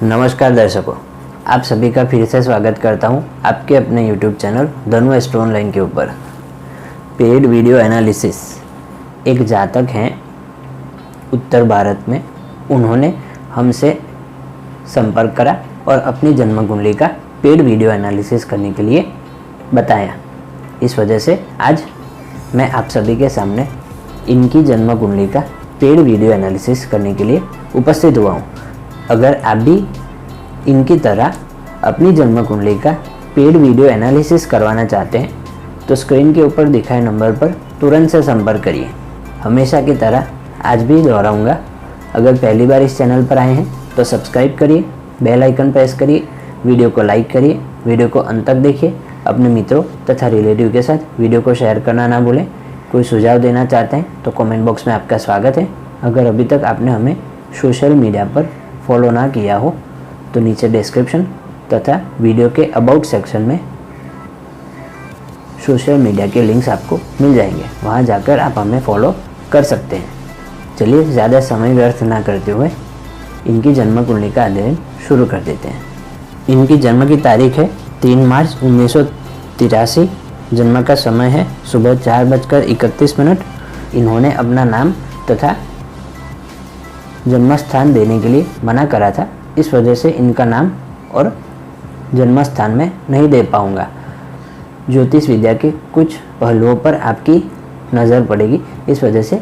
नमस्कार दर्शकों, आप सभी का फिर से स्वागत करता हूं आपके अपने YouTube चैनल धनु एस्ट्रो ऑनलाइन के ऊपर। पेड वीडियो एनालिसिस एक जातक हैं उत्तर भारत में, उन्होंने हमसे संपर्क करा और अपनी जन्म कुंडली का पेड वीडियो एनालिसिस करने के लिए बताया। इस वजह से आज मैं आप सभी के सामने इनकी जन्म कुंडली का पेड वीडियो एनालिसिस करने के लिए उपस्थित हुआ हूँ। अगर आप भी इनकी तरह अपनी जन्म कुंडली का पेड वीडियो एनालिसिस करवाना चाहते हैं तो स्क्रीन के ऊपर दिखाए नंबर पर तुरंत से संपर्क करिए। हमेशा की तरह आज भी दोहराऊंगा, अगर पहली बार इस चैनल पर आए हैं तो सब्सक्राइब करिए, बेल आइकन प्रेस करिए, वीडियो को लाइक करिए, वीडियो को अंत तक देखिए। अपने मित्रों तथा रिलेटिव के साथ वीडियो को शेयर करना ना भूलें। कोई सुझाव देना चाहते हैं तो कमेंट बॉक्स में आपका स्वागत है। अगर अभी तक आपने हमें सोशल मीडिया पर फॉलो ना किया हो तो नीचे डिस्क्रिप्शन तथा वीडियो के अबाउट सेक्शन में सोशल मीडिया के लिंक्स आपको मिल जाएंगे, वहां जाकर आप हमें फॉलो कर सकते हैं। चलिए ज़्यादा समय व्यर्थ ना करते हुए इनकी जन्म कुंडली का अध्ययन शुरू कर देते हैं। इनकी जन्म की तारीख है 3 मार्च 1983। जन्म का समय है सुबह 4:31। इन्होंने अपना नाम तथा जन्म स्थान देने के लिए मना करा था, इस वजह से इनका नाम और जन्म स्थान में नहीं दे पाऊंगा। ज्योतिष विद्या के कुछ पहलुओं पर आपकी नज़र पड़ेगी, इस वजह से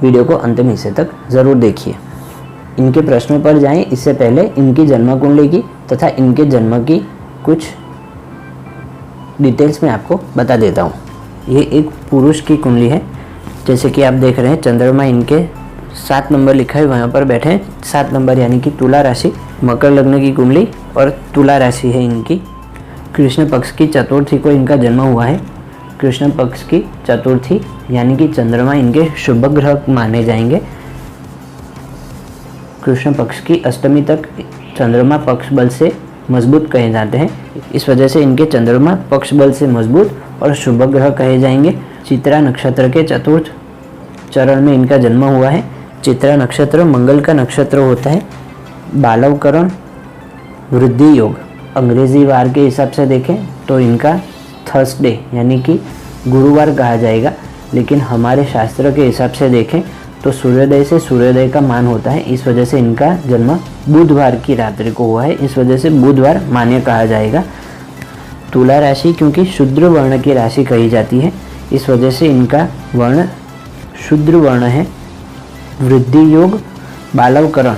वीडियो को अंतिम हिस्से तक ज़रूर देखिए। इनके प्रश्नों पर जाएं इससे पहले इनकी जन्म कुंडली की तथा इनके जन्म की कुछ डिटेल्स मैं आपको बता देता हूँ। ये एक पुरुष की कुंडली है, जैसे कि आप देख रहे हैं चंद्रमा इनके 7 नंबर लिखा है, वहाँ पर बैठे हैं। 7 नंबर यानी कि तुला राशि, मकर लग्न की कुंडली और तुला राशि है इनकी। कृष्ण पक्ष की चतुर्थी को इनका जन्म हुआ है। कृष्ण पक्ष की चतुर्थी यानी कि चंद्रमा इनके शुभ ग्रह माने जाएंगे। कृष्ण पक्ष की अष्टमी तक चंद्रमा पक्ष बल से मजबूत कहे जाते हैं, इस वजह से इनके चंद्रमा पक्ष बल से मजबूत और शुभ ग्रह कहे जाएंगे। चित्रा नक्षत्र के चतुर्थ चरण में इनका जन्म हुआ है। चित्रा नक्षत्र मंगल का नक्षत्र होता है। बालवकरण वृद्धि योग अंग्रेजी वार के हिसाब से देखें तो इनका थर्सडे यानी कि गुरुवार कहा जाएगा, लेकिन हमारे शास्त्र के हिसाब से देखें तो सूर्योदय से सूर्योदय का मान होता है, इस वजह से इनका जन्म बुधवार की रात्रि को हुआ है, इस वजह से बुधवार मान्य कहा जाएगा। तुला राशि क्योंकि शूद्र वर्ण की राशि कही जाती है, इस वजह से इनका वर्ण शूद्र वर्ण है। वृद्धि योग बालवकरण।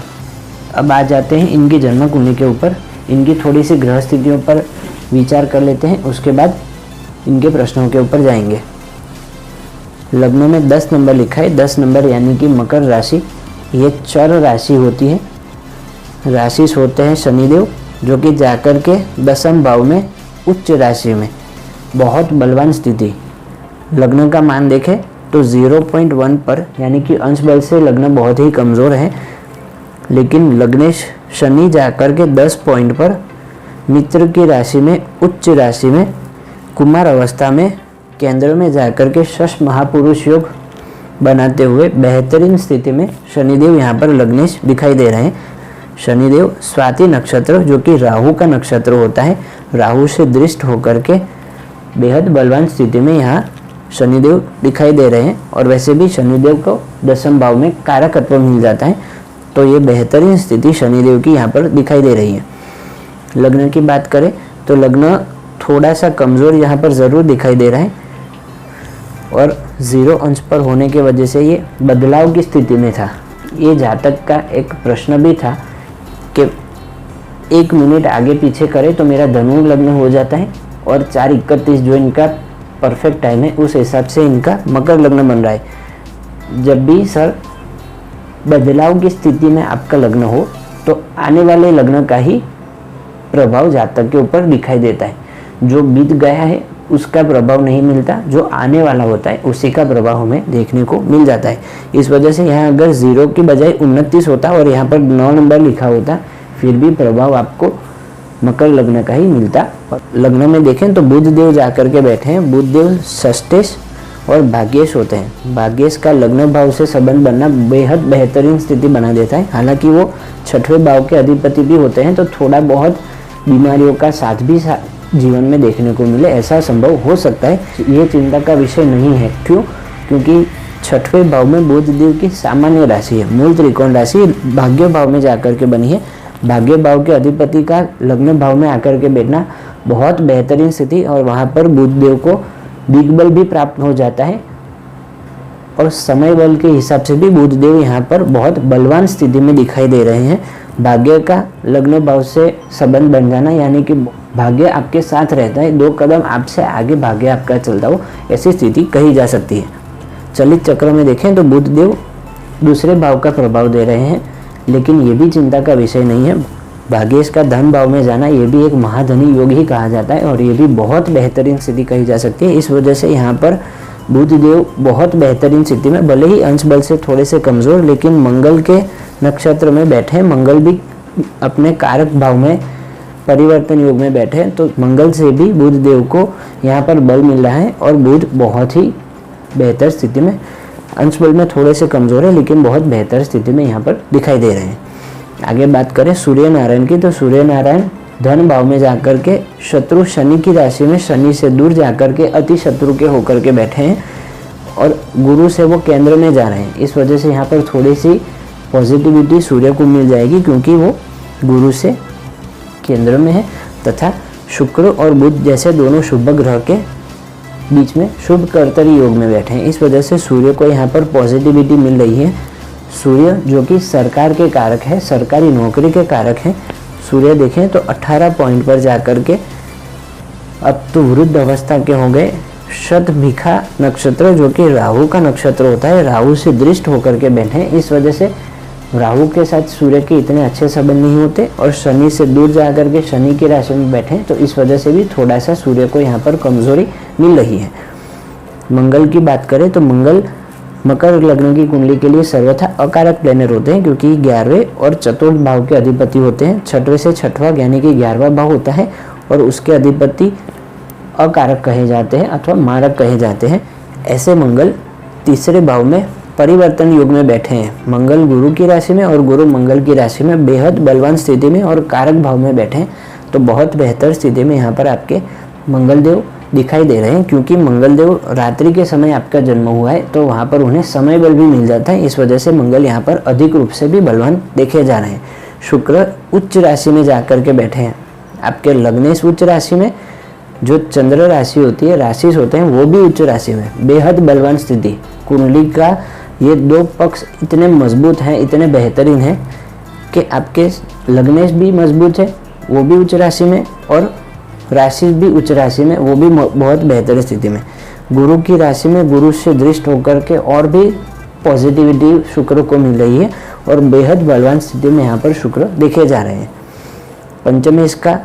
अब आ जाते हैं इनकी जन्म कुंडली के ऊपर, इनकी थोड़ी सी ग्रह स्थितियों पर विचार कर लेते हैं, उसके बाद इनके प्रश्नों के ऊपर जाएंगे। लग्न में 10 नंबर लिखा है, 10 नंबर यानी कि मकर राशि, ये चर राशि होती है। राशि होते हैं शनिदेव, जो कि जाकर के 10वें भाव में उच्च राशि में, बहुत बलवान स्थिति। लग्न का मान देखें तो 0.1 पर यानी कि अंश बल से लग्न बहुत ही कमज़ोर है, लेकिन लग्नेश शनि जाकर के 10 पॉइंट पर मित्र की राशि में उच्च राशि में कुमार अवस्था में केंद्र में जाकर के शश महापुरुष योग बनाते हुए बेहतरीन स्थिति में शनिदेव यहाँ पर लग्नेश दिखाई दे रहे हैं। शनिदेव स्वाति नक्षत्र जो कि राहु का नक्षत्र होता है, राहु से दृष्ट होकर के बेहद बलवान स्थिति में यहाँ शनिदेव दिखाई दे रहे हैं। और वैसे भी शनिदेव को 10वें भाव में कारकत्व मिल जाता है, तो ये बेहतरीन स्थिति शनिदेव की यहाँ पर दिखाई दे रही है। लग्न की बात करें तो लग्न थोड़ा सा कमज़ोर यहाँ पर ज़रूर दिखाई दे रहा है, और 0 अंश पर होने की वजह से ये बदलाव की स्थिति में था। ये जातक का एक प्रश्न भी था कि 1 मिनट आगे पीछे करे तो मेरा धनु लग्न हो जाता है, और 4:31 जो इनका परफेक्ट टाइम है उस हिसाब से इनका मकर लग्न बन रहा है। जब भी सर बदलाव की स्थिति में आपका लग्न हो तो आने वाले लग्न का ही प्रभाव जातक के ऊपर दिखाई देता है। जो बीत गया है उसका प्रभाव नहीं मिलता, जो आने वाला होता है उसी का प्रभाव हमें देखने को मिल जाता है। इस वजह से यहाँ अगर 0 की बजाय 29 होता और यहाँ पर 9 नंबर लिखा होता, फिर भी प्रभाव आपको मकर लग्न का ही मिलता। लग्न में देखें तो बुध देव जाकर के बैठे हैं। बुध देव षष्ठेश और भाग्येश होते हैं। भाग्येश का लग्न भाव से संबंध बनना बेहद बेहतरीन स्थिति बना देता है। हालांकि वो 6वें भाव के अधिपति भी होते हैं, तो थोड़ा बहुत बीमारियों का साथ भी जीवन में देखने को मिले, ऐसा संभव हो सकता है। ये चिंता का विषय नहीं है। क्यों? क्योंकि 6वें भाव में बुध देव की सामान्य राशि है, मूल त्रिकोण राशि भाग्य भाव में जाकर के बनी है। भाग्य भाव के अधिपति का लग्न भाव में आकर के बैठना बहुत बेहतरीन स्थिति, और वहाँ पर बुध देव को दिग्बल भी प्राप्त हो जाता है, और समय बल के हिसाब से भी बुध देव यहाँ पर बहुत बलवान स्थिति में दिखाई दे रहे हैं। भाग्य का लग्न भाव से संबंध बन जाना यानी कि भाग्य आपके साथ रहता है, 2 कदम आपसे आगे भाग्य आपका चलता हो, ऐसी स्थिति कही जा सकती है। चलित चक्र में देखें तो बुध देव दूसरे भाव का प्रभाव दे रहे हैं, लेकिन ये भी चिंता का विषय नहीं है। भाग्येश का धन भाव में जाना ये भी एक महाधनी योग ही कहा जाता है, और ये भी बहुत बेहतरीन स्थिति कही जा सकती है। इस वजह से यहाँ पर बुध देव बहुत बेहतरीन स्थिति में, भले ही अंश बल से थोड़े से कमजोर, लेकिन मंगल के नक्षत्र में बैठे, मंगल भी अपने कारक भाव में परिवर्तन योग में बैठे, तो मंगल से भी बुध देव को यहाँ पर बल मिल रहा है, और बुध बहुत ही बेहतर स्थिति में, अंश बल में थोड़े से कमजोर है लेकिन बहुत बेहतर स्थिति में यहाँ पर दिखाई दे रहे हैं। आगे बात करें सूर्य नारायण की, तो सूर्य नारायण धन भाव में जाकर के शत्रु शनि की राशि में, शनि से दूर जाकर के अति शत्रु के होकर के बैठे हैं, और गुरु से वो केंद्र में जा रहे हैं। इस वजह से यहाँ पर थोड़ी सी पॉजिटिविटी सूर्य को मिल जाएगी, क्योंकि वो गुरु से केंद्र में है, तथा शुक्र और बुध जैसे दोनों शुभ ग्रह के बीच में शुभ कर्तरी योग में बैठे हैं। इस वजह से सूर्य को यहाँ पर पॉजिटिविटी मिल रही है। सूर्य जो कि सरकार के कारक है, सरकारी नौकरी के कारक हैं। सूर्य देखें तो 18 पॉइंट पर जाकर के अब तो वृद्ध अवस्था के हो गए। शतभिखा नक्षत्र जो कि राहु का नक्षत्र होता है, राहु से दृष्ट होकर के बैठे हैं। इस वजह से राहु के साथ सूर्य के इतने अच्छे संबंध नहीं होते, और शनि से दूर जाकर के शनि की राशि में बैठे, तो इस वजह से भी थोड़ा सा सूर्य को यहाँ पर कमजोरी मिल रही है। मंगल की बात करें तो मंगल मकर लग्न की कुंडली के लिए सर्वथा अकारक प्लेनेट होते हैं, क्योंकि 11वें और चतुर्थ भाव के अधिपति होते हैं। 6वें से 6वां यानी कि 11वां भाव होता है, और उसके अधिपति अकारक कहे जाते हैं अथवा मारक कहे जाते हैं। ऐसे मंगल तीसरे भाव में परिवर्तन योग में बैठे हैं। मंगल गुरु की राशि में और गुरु मंगल की राशि में बेहद बलवान स्थिति में और कारक भाव में बैठे हैं, तो बहुत बेहतर स्थिति में यहाँ पर आपके मंगल देव दिखाई दे रहे हैं। क्योंकि मंगल देव रात्रि के समय आपका जन्म हुआ है, तो वहाँ पर उन्हें समय बल भी मिल जाता है। इस वजह से मंगल यहाँ पर अधिक रूप से भी बलवान देखे जा रहे हैं। शुक्र उच्च राशि में जाकर के बैठे हैं। आपके लग्नेश उच्च राशि में, जो चंद्र राशि होती है, राशि होते हैं, वो भी उच्च राशि में, बेहद बलवान स्थिति। कुंडली का ये 2 पक्ष इतने मजबूत हैं, इतने बेहतरीन हैं कि आपके लग्नेश भी मजबूत है, वो भी उच्च राशि में, और राशि भी उच्च राशि में, वो भी बहुत बेहतर स्थिति में। गुरु की राशि में गुरु से दृष्ट होकर के और भी पॉजिटिविटी शुक्र को मिल रही है, और बेहद बलवान स्थिति में यहाँ पर शुक्र देखे जा रहे हैं। पंचमेश का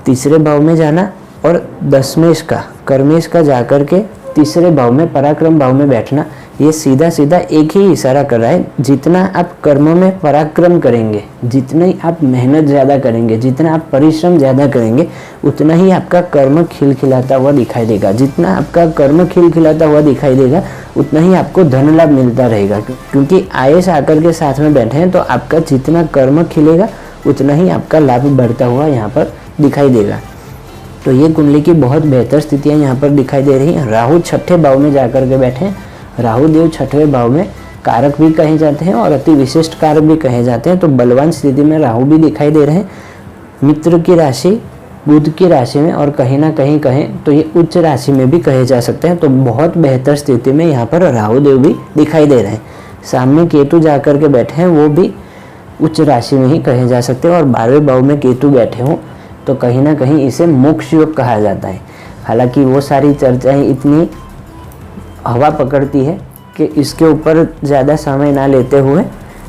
तीसरे भाव में जाना और दशमेश का कर्मेश का जाकर के तीसरे भाव में पराक्रम भाव में बैठना, ये सीधा सीधा एक ही इशारा कर रहा है, जितना आप कर्मों में पराक्रम करेंगे, जितनी आप मेहनत ज़्यादा करेंगे, जितना आप परिश्रम ज़्यादा करेंगे, उतना ही आपका कर्म खिलखिलाता हुआ दिखाई देगा। जितना आपका कर्म खिलखिलाता हुआ दिखाई देगा, उतना ही आपको धन लाभ मिलता रहेगा। क्योंकि आयस आकर के साथ में बैठे हैं, तो आपका जितना कर्म खिलेगा उतना ही आपका लाभ बढ़ता हुआ यहाँ पर दिखाई देगा। तो ये कुंडली की बहुत बेहतर स्थितियाँ यहाँ पर दिखाई दे रही हैं। राहु 6ठे भाव में जाकर के बैठे हैं। राहु देव 6वें भाव में कारक भी कहे जाते हैं और अति विशिष्ट कारक भी कहे जाते हैं, तो बलवान स्थिति में राहु भी दिखाई दे रहे हैं। मित्र की राशि बुध की राशि में, और कहीं ना कहीं कहें तो ये उच्च राशि में भी कहे जा सकते हैं, तो बहुत बेहतर स्थिति में यहाँ पर राहु देव भी दिखाई दे रहे हैं। सामने केतु जाकर के बैठे हैं, वो भी उच्च राशि में ही कहे जा सकते हैं, और 12वें भाव में केतु बैठे हों तो कहीं ना कहीं इसे मोक्ष योग कहा जाता है। हालांकि वो सारी चर्चाएं इतनी हवा पकड़ती है कि इसके ऊपर ज़्यादा समय ना लेते हुए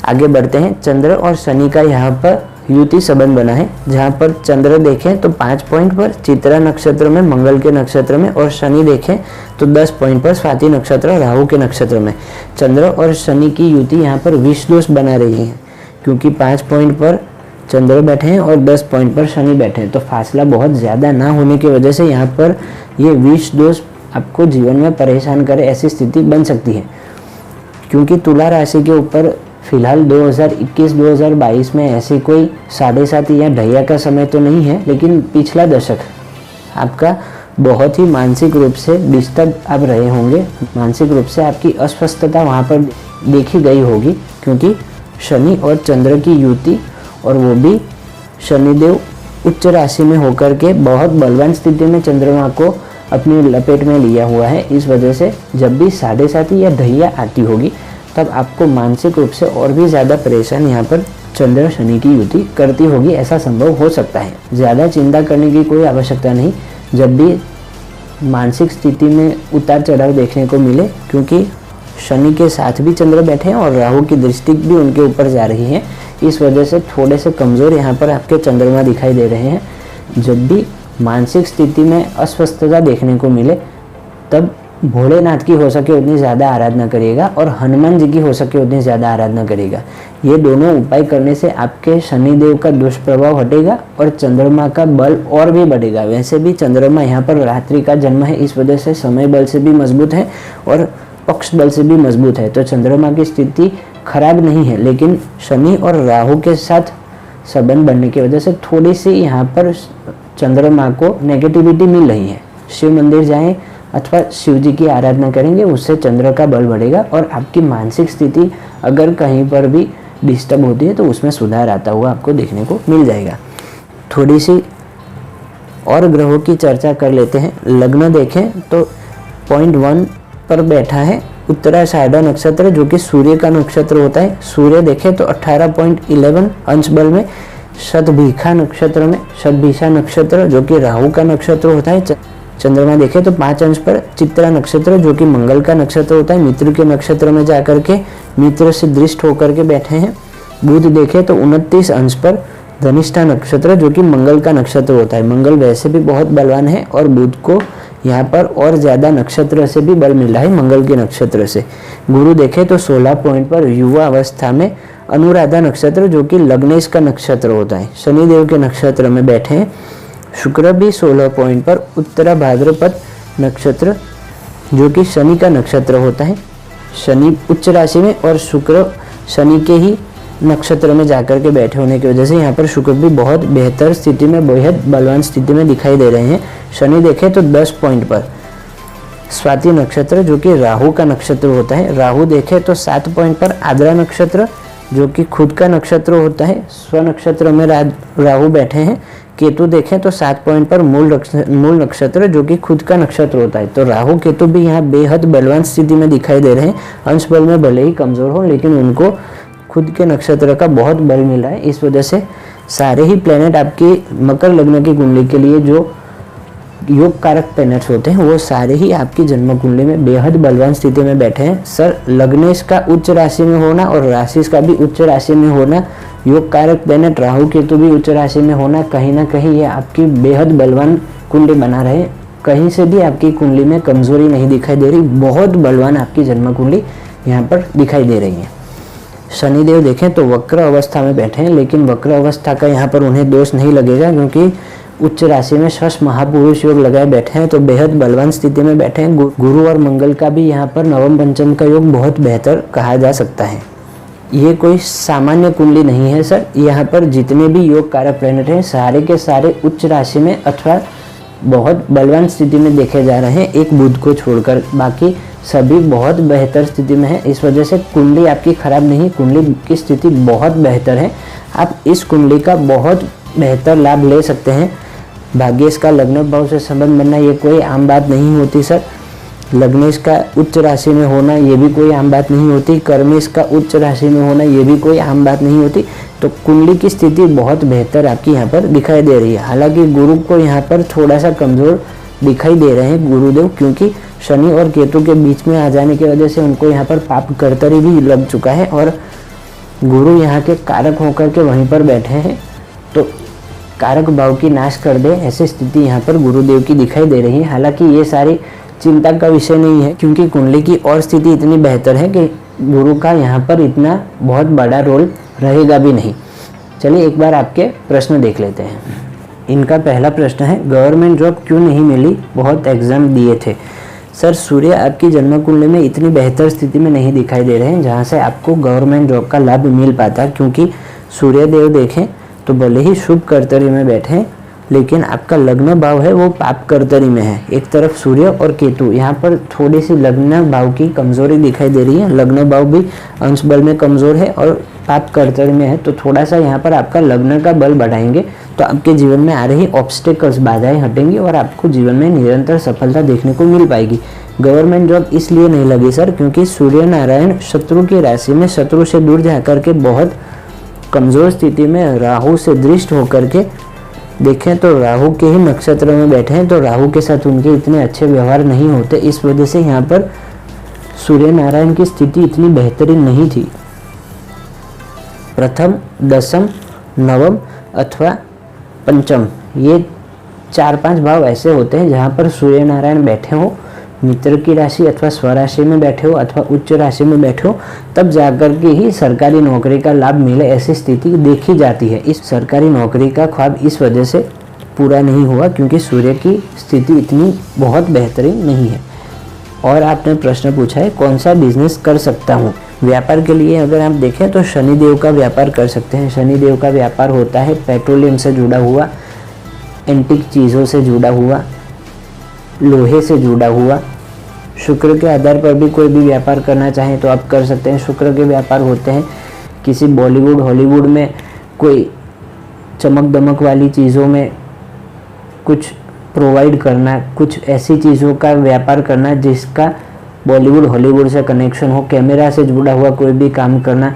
आगे बढ़ते हैं। चंद्र और शनि का यहाँ पर युति संबंध बना है, जहाँ पर चंद्र देखें तो 5 पॉइंट पर चित्रा नक्षत्र में, मंगल के नक्षत्र में, और शनि देखें तो 10 पॉइंट पर स्वाति नक्षत्र राहु के नक्षत्र में। चंद्र और शनि की युति यहाँ पर विष दोष बना रही है, क्योंकि 5 पॉइंट पर चंद्र बैठे हैं और 10 पॉइंट पर शनि बैठे हैं, तो फासला बहुत ज़्यादा ना होने की वजह से यहाँ पर ये विष दोष आपको जीवन में परेशान करे ऐसी स्थिति बन सकती है। क्योंकि तुला राशि के ऊपर फिलहाल 2021-2022 में ऐसी कोई 7.5 या ढैया का समय तो नहीं है, लेकिन पिछला दशक आपका बहुत ही मानसिक रूप से डिस्टर्ब आप रहे होंगे। मानसिक रूप से आपकी अस्वस्थता वहाँ पर देखी गई होगी, क्योंकि शनि और चंद्र की युति, और वो भी शनिदेव उच्च राशि में होकर के बहुत बलवान स्थिति में चंद्रमा को अपनी लपेट में लिया हुआ है। इस वजह से जब भी 7.5 या ढैया आती होगी तब आपको मानसिक रूप से और भी ज़्यादा परेशान यहाँ पर चंद्र शनि की युति करती होगी, ऐसा संभव हो सकता है। ज़्यादा चिंता करने की कोई आवश्यकता नहीं जब भी मानसिक स्थिति में उतार चढ़ाव देखने को मिले, क्योंकि शनि के साथ भी चंद्र बैठे हैं और राहु की दृष्टि भी उनके ऊपर जा रही है। इस वजह से थोड़े से कमज़ोर यहाँ पर आपके चंद्रमा दिखाई दे रहे हैं। जब भी मानसिक स्थिति में अस्वस्थता देखने को मिले तब भोलेनाथ की हो सके उतनी ज़्यादा आराधना करिएगा और हनुमान जी की हो सके उतनी ज़्यादा आराधना करिएगा। ये दोनों उपाय करने से आपके शनिदेव का दुष्प्रभाव हटेगा और चंद्रमा का बल और भी बढ़ेगा। वैसे भी चंद्रमा यहाँ पर रात्रि का जन्म है, इस वजह से समय बल से भी मजबूत है और पक्ष बल से भी मजबूत है। तो चंद्रमा की स्थिति खराब नहीं है, लेकिन शनि और राहु के साथ संबंध बनने की वजह से थोड़ी सी यहाँ पर चंद्रमा को नेगेटिविटी मिल रही है। शिव मंदिर जाएं अथवा शिव जी की आराधना करेंगे, उससे चंद्र का बल बढ़ेगा और आपकी मानसिक स्थिति अगर कहीं पर भी डिस्टर्ब होती है तो उसमें सुधार आता हुआ आपको देखने को मिल जाएगा। थोड़ी सी और ग्रहों की चर्चा कर लेते हैं। लग्न देखें तो पॉइंट 1 पर बैठा है उत्तराषाढ़ नक्षत्र, जो कि सूर्य का नक्षत्र होता है। सूर्य देखें तो 18.11 अंश बल में। शतभिषा नक्षत्र में, शतभिषा नक्षत्र जो कि राहु का नक्षत्र होता है। चंद्रमा देखें तो 5 अंश पर चित्रा नक्षत्र, जो कि मंगल का नक्षत्र होता है। मित्र के नक्षत्र में जाकर के मित्र से दृष्ट होकर के बैठे हैं। बुध देखें तो 29 अंश पर धनिष्ठा नक्षत्र, जो कि मंगल का नक्षत्र होता है। मंगल वैसे भी बहुत बलवान है और बुध को यहाँ पर और ज़्यादा नक्षत्र से भी बल मिला है, मंगल के नक्षत्र से। गुरु देखें तो 16 पॉइंट पर युवा अवस्था में अनुराधा नक्षत्र, जो कि लग्नेश का नक्षत्र होता है, शनिदेव के नक्षत्र में बैठे हैं। शुक्र भी 16 पॉइंट पर उत्तरा भाद्रपद नक्षत्र, जो कि शनि का नक्षत्र होता है। शनि उच्च राशि में और शुक्र शनि के ही नक्षत्र में जाकर के बैठे होने की वजह से यहाँ पर शुक्र भी बहुत बेहतर स्थिति में, बेहद बलवान स्थिति में दिखाई दे रहे हैं। शनि देखें तो 10 पॉइंट पर स्वाति नक्षत्र, जो कि राहु का नक्षत्र होता है। राहु देखें तो 7 पॉइंट पर आद्रा नक्षत्र, जो कि खुद का नक्षत्र होता है। स्व नक्षत्र में राहु बैठे हैं। केतु देखें तो 7 पॉइंट पर मूल नक्षत्र, जो कि खुद का नक्षत्र होता है। तो राहु केतु भी यहाँ बेहद बलवान स्थिति में दिखाई दे रहे हैं। अंश बल में भले ही कमजोर हो, लेकिन उनको खुद के नक्षत्र का बहुत बल मिला है। इस वजह से सारे ही प्लेनेट आपकी मकर लग्न की कुंडली के लिए जो योग कारक प्लैनेट्स होते हैं वो सारे ही आपकी जन्म कुंडली में बेहद बलवान स्थिति में बैठे हैं। सर, लग्नेश का उच्च राशि में होना और राशि का भी उच्च राशि में होना, योग कारक प्लैनेट राहु केतु भी उच्च राशि में होना, कहीं ना कहीं ये आपकी बेहद बलवान कुंडली बना रहे। कहीं से भी आपकी कुंडली में कमजोरी नहीं दिखाई दे रही, बहुत बलवान आपकी जन्म कुंडली यहाँ पर दिखाई दे रही है। शनिदेव देखें तो वक्र अवस्था में बैठे हैं, लेकिन वक्र अवस्था का यहाँ पर उन्हें दोष नहीं लगेगा, क्योंकि उच्च राशि में शश महापुरुष योग लगाए बैठे हैं, तो बेहद बलवान स्थिति में बैठे हैं। गुरु और मंगल का भी यहाँ पर नवम पंचम का योग बहुत बेहतर कहा जा सकता है। ये कोई सामान्य कुंडली नहीं है सर। यहाँ पर जितने भी योग कारक प्लैनेट हैं सारे के सारे उच्च राशि में अथवा बहुत बलवान स्थिति में देखे जा रहे हैं, एक बुध को छोड़कर। बाकी सभी बहुत बेहतर स्थिति में है। इस वजह से कुंडली आपकी खराब नहीं, कुंडली की स्थिति बहुत बेहतर है। आप इस कुंडली का बहुत बेहतर लाभ ले सकते हैं। भाग्येश का लग्न भाव से संबंध बनना ये कोई आम बात नहीं होती सर। लग्नेश का उच्च राशि में होना ये भी कोई आम बात नहीं होती। कर्मेश का उच्च राशि में होना ये भी कोई आम बात नहीं होती। तो कुंडली की स्थिति बहुत बेहतर आपकी यहाँ पर दिखाई दे रही है। हालांकि गुरु को यहाँ पर थोड़ा सा कमजोर दिखाई दे रहे हैं गुरुदेव, क्योंकि शनि और केतु के बीच में आ जाने की वजह से उनको यहाँ पर पाप कर्तरी भी लग चुका है और गुरु यहाँ के कारक होकर के वहीं पर बैठे हैं, तो कारक भाव की नाश कर दे ऐसी स्थिति यहाँ पर गुरुदेव की दिखाई दे रही है। हालांकि ये सारी चिंता का विषय नहीं है, क्योंकि कुंडली की और स्थिति इतनी बेहतर है कि गुरु का यहाँ पर इतना बहुत बड़ा रोल रहेगा भी नहीं। चलिए एक बार आपके प्रश्न देख लेते हैं। इनका पहला प्रश्न है, गवर्नमेंट जॉब क्यों नहीं मिली, बहुत एग्जाम दिए थे। सर सूर्य आपकी जन्म कुंडली में इतनी बेहतर स्थिति में नहीं दिखाई दे रहे हैं जहाँ से आपको गवर्नमेंट जॉब का लाभ मिल पाता, क्योंकि सूर्य देव देखें तो भले ही शुभ कर्तरी में बैठे हैं लेकिन आपका लग्न भाव है वो पाप कर्तरी में है। एक तरफ सूर्य और केतु, यहाँ पर थोड़ी सी लग्न भाव की कमजोरी दिखाई दे रही है। लग्न भाव भी अंश बल में कमजोर है और पाप कर्तरी में है, तो थोड़ा सा यहाँ पर आपका लग्न का बल बढ़ाएंगे तो आपके जीवन में आ रही ऑब्स्टेकल्स, बाधाएं हटेंगी और आपको जीवन में निरंतर सफलता देखने को मिल पाएगी। गवर्नमेंट जॉब इसलिए नहीं लगी सर क्योंकि सूर्य नारायण शत्रु की राशि में शत्रु से दूर जाकर के बहुत कमजोर स्थिति में राहु से दृष्ट होकर के देखें तो राहु के ही नक्षत्र में बैठे हैं, तो राहु के साथ उनके इतने अच्छे व्यवहार नहीं होते। इस वजह से यहाँ पर सूर्य नारायण की स्थिति इतनी बेहतरीन नहीं थी। प्रथम, दसम, नवम अथवा पंचम, ये 4-5 भाव ऐसे होते हैं जहाँ पर सूर्य नारायण बैठे हो, मित्र की राशि अथवा स्वराशि में बैठे हो अथवा उच्च राशि में बैठे हो, तब जाकर के ही सरकारी नौकरी का लाभ मिले, ऐसी स्थिति देखी जाती है। इस सरकारी नौकरी का ख्वाब इस वजह से पूरा नहीं हुआ क्योंकि सूर्य की स्थिति इतनी बहुत बेहतरीन नहीं है। और आपने प्रश्न पूछा है कौन सा बिजनेस कर सकता हूँ। व्यापार के लिए अगर आप देखें तो शनिदेव का व्यापार कर सकते हैं। शनिदेव का व्यापार होता है पेट्रोलियम से जुड़ा हुआ, एंटीक चीज़ों से जुड़ा हुआ, लोहे से जुड़ा हुआ। शुक्र के आधार पर भी कोई भी व्यापार करना चाहें तो आप कर सकते हैं। शुक्र के व्यापार होते हैं किसी बॉलीवुड हॉलीवुड में कोई चमक दमक वाली चीज़ों में कुछ प्रोवाइड करना, कुछ ऐसी चीज़ों का व्यापार करना जिसका बॉलीवुड हॉलीवुड से कनेक्शन हो, कैमरा से जुड़ा हुआ कोई भी काम करना,